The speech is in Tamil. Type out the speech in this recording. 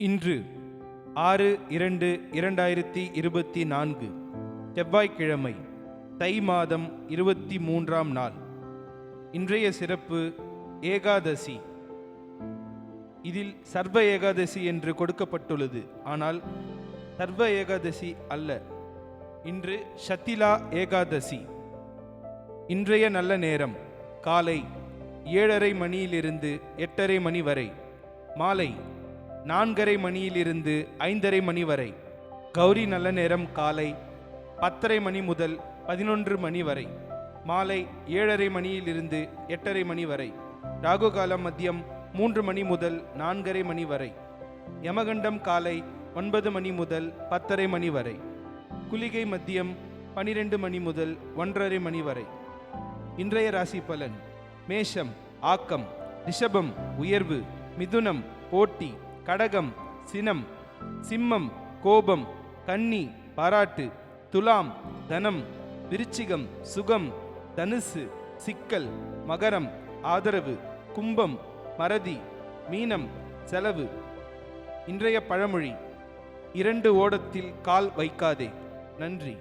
இன்று 6/2/2024 செவ்வாய்க்கிழமை, தை மாதம் 23ஆம் நாள். இன்றைய சிறப்பு ஏகாதசி. இதில் சர்வ ஏகாதசி என்று கொடுக்கப்பட்டுள்ளது. ஆனால் சர்வ ஏகாதசி அல்ல. இன்று ஷத்திலா ஏகாதசி. இன்றைய நல்ல நேரம் காலை 7:30 மணியிலிருந்து 8:30 மணி வரை, மாலை 4:30 மணியிலிருந்து 5:30 மணி வரை. கௌரி நல்ல நேரம் காலை 10:30 மணி முதல் 11 மணி வரை, மாலை 7:30 மணியிலிருந்து 8:30 மணி வரை. ராகு காலம் மதியம் 3 மணி முதல் 4:30 மணி வரை. யமகண்டம் காலை 9 மணி முதல் 10:30 மணி வரை. குளிகை மதியம் 12 மணி முதல் 1:30 மணி வரை. இன்றைய ராசி பலன்: மேஷம் ஆக்கம், ரிஷபம் உயர்வு, மிதுனம் போட்டி, கடகம் சினம், சிம்மம் கோபம், கன்னி பாராட்டு, துலாம் தனம், விருச்சிகம் சுகம், தனுசு சிக்கல், மகரம் ஆதரவு, கும்பம் மறதி, மீனம் செலவு. இன்றைய பழமொழி: 2 ஓடத்தில் கால் வைக்காதே. நன்றி.